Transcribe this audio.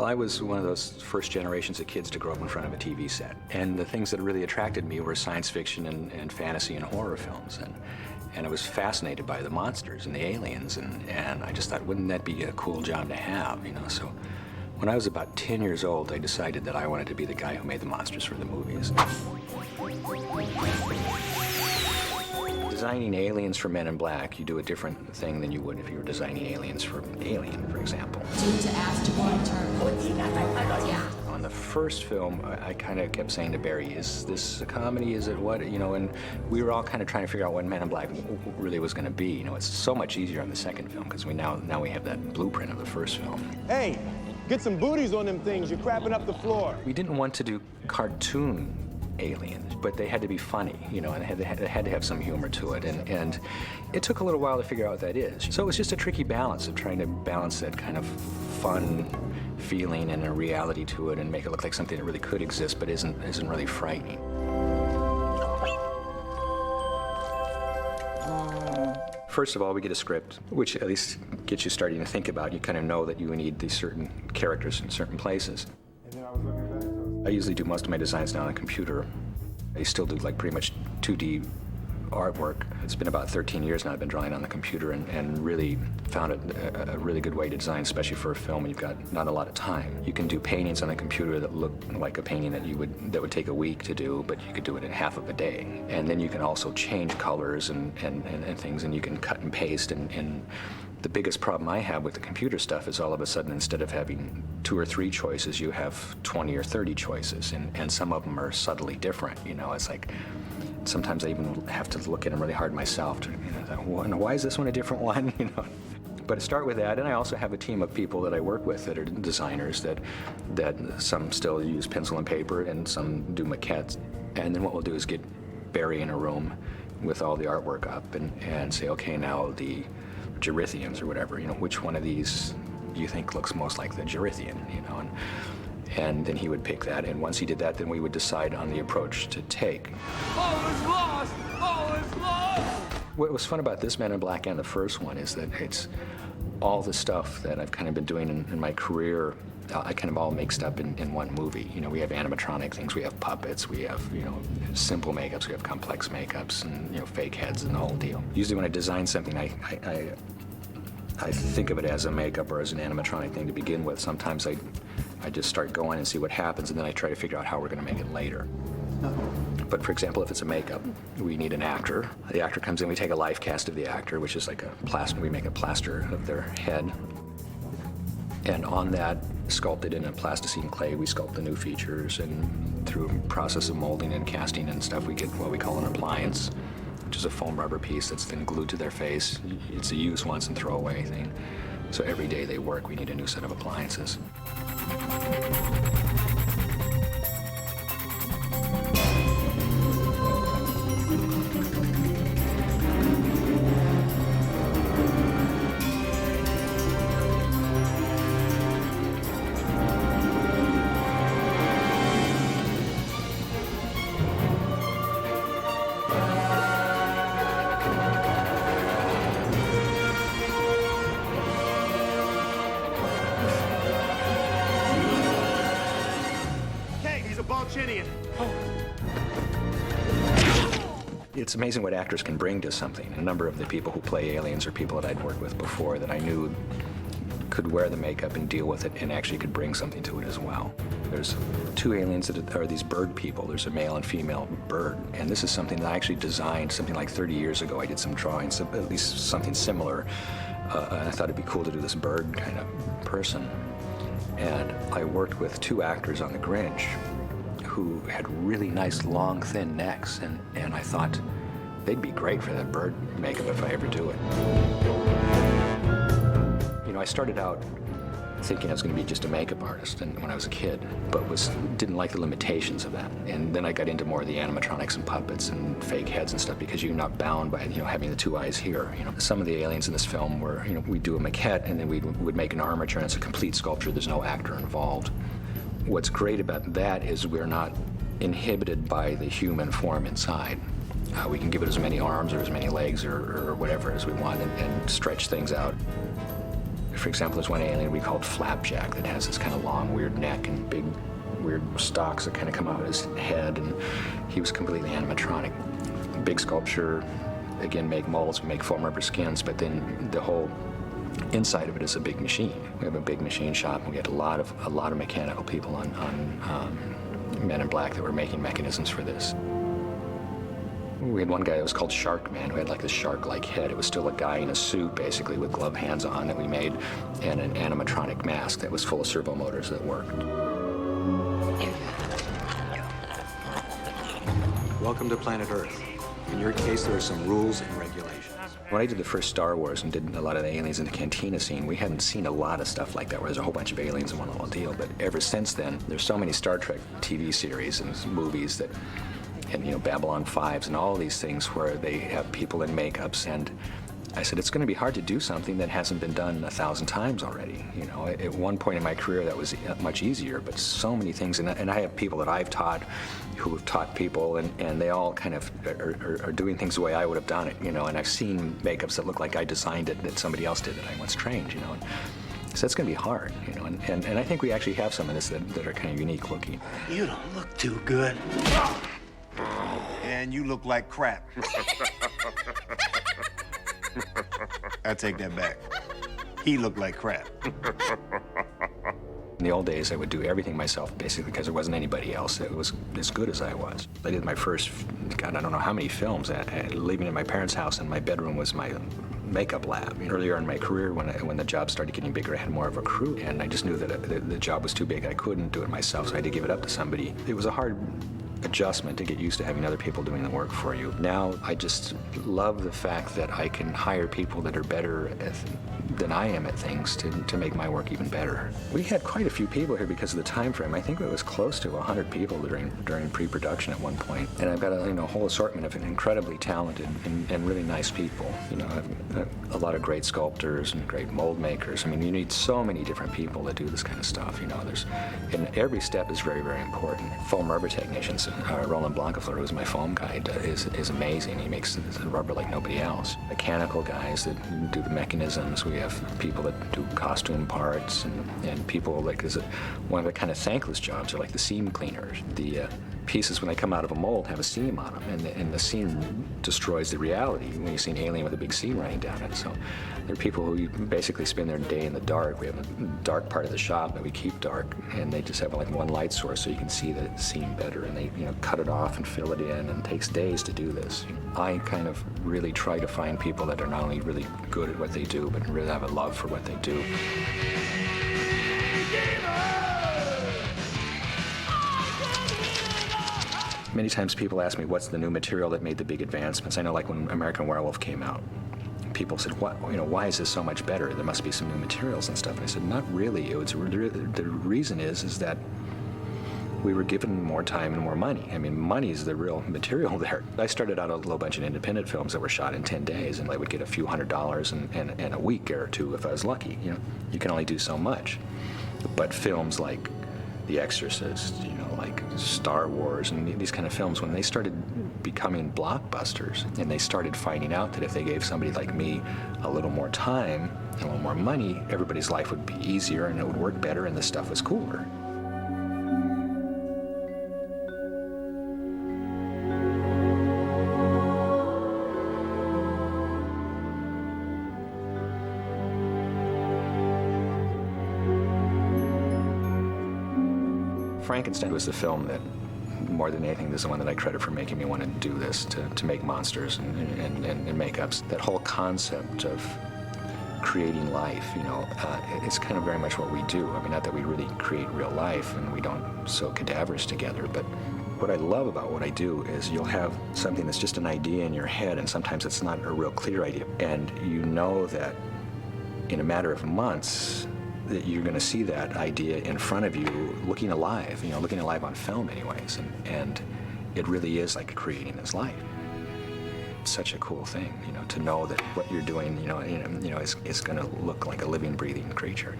Well, I was one of those first generations of kids to grow up in front of a TV set. And the things that really attracted me were science fiction and fantasy and horror films. And I was fascinated by the monsters and the aliens. And I just thought, wouldn't that be a cool job to have, you know? So when I was about 10 years old, I decided that I wanted to be the guy who made the monsters for the movies. Designing aliens for Men in Black, you do a different thing than you would if you were designing aliens for Alien, for example. Due to asteroid turbulence. Yeah. On the first film, I kind of kept saying to Barry, is this a comedy, is it what? You know, and we were all kind of trying to figure out what Men in Black really was going to be. You know, it's so much easier on the second film because now we have that blueprint of the first film. Hey, get some booties on them things, you're crapping up the floor. We didn't want to do cartoon aliens, but they had to be funny, you know, and they had to have some humor to it. And it took a little while to figure out what that is. So it was just a tricky balance of trying to balance that kind of fun feeling and a reality to it and make it look like something that really could exist but isn't really frightening. First of all, we get a script, which at least gets you starting to think about. You kind of know that you need these certain characters in certain places. I usually do most of my designs now on a computer. I still do like pretty much 2D artwork. It's been about 13 years now I've been drawing on the computer and really found it a really good way to design, especially for a film when you've got not a lot of time. You can do paintings on a computer that look like a painting that would take a week to do, but you could do it in half of a day. And then you can also change colors and things, and you can cut and paste. And the biggest problem I have with the computer stuff is all of a sudden, instead of having 2 or 3 choices, you have 20 or 30 choices, and some of them are subtly different. You know, it's like, sometimes I even have to look at them really hard myself to, why is this one a different one, you know? But I start with that, and I also have a team of people that I work with that are designers that some still use pencil and paper and some do maquettes. And then what we'll do is get Barry in a room with all the artwork up and say, okay, now the Gerithians or whatever, you know, which one of these you think looks most like the Gerithian, you know? And then he would pick that, and once he did that, then we would decide on the approach to take. All is lost! All is lost! What was fun about this Men in Black and the first one is that it's all the stuff that I've kind of been doing in my career, I kind of all mixed up in one movie. You know, we have animatronic things, we have puppets, we have, you know, simple makeups, we have complex makeups, and, you know, fake heads and the whole deal. Usually when I design something, I think of it as a makeup or as an animatronic thing to begin with. Sometimes I just start going and see what happens, and then I try to figure out how we're going to make it later. But for example, if it's a makeup, we need an actor. The actor comes in, we take a life cast of the actor, which is like a plaster. We make a plaster of their head. And on that, sculpted in a plasticine clay, we sculpt the new features, and through a process of molding and casting and stuff, we get what we call an appliance, which is a foam rubber piece that's then glued to their face. It's a use once and throw away thing. So every day they work, we need a new set of appliances. It's amazing what actors can bring to something. A number of the people who play aliens are people that I'd worked with before that I knew could wear the makeup and deal with it and actually could bring something to it as well. There's 2 aliens that are these bird people. There's a male and female bird. And this is something that I actually designed something like 30 years ago. I did some drawings, at least something similar. And I thought it'd be cool to do this bird kind of person. And I worked with 2 actors on The Grinch who had really nice, long, thin necks, and I thought they'd be great for that bird makeup if I ever do it. You know, I started out thinking I was going to be just a makeup artist when I was a kid, but didn't like the limitations of that. And then I got into more of the animatronics and puppets and fake heads and stuff because you're not bound by, you know, having the 2 eyes here. You know, some of the aliens in this film were, you know, we'd do a maquette and then we would make an armature, and it's a complete sculpture. There's no actor involved. What's great about that is we're not inhibited by the human form inside. We can give it as many arms or as many legs or whatever as we want and stretch things out. For example, there's one alien we called Flapjack that has this kind of long, weird neck and big, weird stalks that kind of come out of his head, and he was completely animatronic. Big sculpture, again, make molds, make foam rubber skins, but then the whole inside of it is a big machine. We have a big machine shop, and we had a lot of mechanical people on Men in Black that were making mechanisms for this. We had one guy that was called Shark Man, who had like this shark-like head. It was still a guy in a suit, basically, with glove hands on that we made, and an animatronic mask that was full of servo motors that worked. Welcome to planet Earth. In your case, there are some rules and regulations. When I did the first Star Wars and did a lot of the aliens in the cantina scene, we hadn't seen a lot of stuff like that, where there's a whole bunch of aliens in one little deal. But ever since then, there's so many Star Trek TV series and movies that, and you know, Babylon 5s and all these things where they have people in makeups, and I said, it's going to be hard to do something that hasn't been done 1,000 times already. You know, at one point in my career that was much easier, but so many things, and I have people that I've taught who have taught people, and they all kind of are doing things the way I would have done it, you know, and I've seen makeups that look like I designed it that somebody else did that I once trained, you know. So it's going to be hard, you know, and I think we actually have some of this that are kind of unique looking. You don't look too good. And you look like crap. I take that back. He looked like crap. In the old days, I would do everything myself, basically, because there wasn't anybody else that was as good as I was. I did my first, God, I don't know how many films. Living in my parents' house, and my bedroom was my makeup lab. Earlier in my career, when the job started getting bigger, I had more of a crew, and I just knew that the job was too big. I couldn't do it myself, so I had to give it up to somebody. It was a hard adjustment to get used to having other people doing the work for you. Now, I just love the fact that I can hire people that are better than I am at things to make my work even better. We had quite a few people here because of the time frame. I think it was close to 100 people during pre-production at one point. And I've got a whole assortment of incredibly talented and really nice people. You know, I've a lot of great sculptors and great mold makers. I mean, you need so many different people to do this kind of stuff. You know, and every step is very, very important. Foam rubber technicians. Roland Blancafleur, who's my foam guy, is amazing. He makes the rubber like nobody else. Mechanical guys that do the mechanisms. We have people that do costume parts, and people like, one of the kind of thankless jobs are like the seam cleaners. The pieces, when they come out of a mold, have a seam on them, and the seam destroys the reality when you see an alien with a big seam running down it. So there are people who basically spend their day in the dark. We have a dark part of the shop that we keep dark, and they just have like one light source so you can see the seam better, and they cut it off and fill it in, and it takes days to do this. I kind of really try to find people that are not only really good at what they do, but really have a love for what they do. Many times people ask me, what's the new material that made the big advancements? I know, like when American Werewolf came out, people said, "What? Why is this so much better? There must be some new materials and stuff." And I said, "Not really. The reason is that we were given more time and more money. I mean, money is the real material there." I started out a little bunch of independent films that were shot in 10 days, and I would get a few $100s and a week or two if I was lucky. You know, you can only do so much. But films like The Exorcist, like Star Wars, and these kind of films, when they started becoming blockbusters, and they started finding out that if they gave somebody like me a little more time and a little more money, everybody's life would be easier and it would work better and the stuff was cooler. Frankenstein was the film that, more than anything, this is the one that I credit for making me want to do this, to make monsters and makeups. That whole concept of creating life, it's kind of very much what we do. I mean, not that we really create real life and we don't sew cadavers together, but what I love about what I do is you'll have something that's just an idea in your head, and sometimes it's not a real clear idea. And you know that in a matter of months, that you're going to see that idea in front of you looking alive, looking alive on film anyways, and it really is like creating this life. It's such a cool thing, to know that what you're doing, is going to look like a living, breathing creature.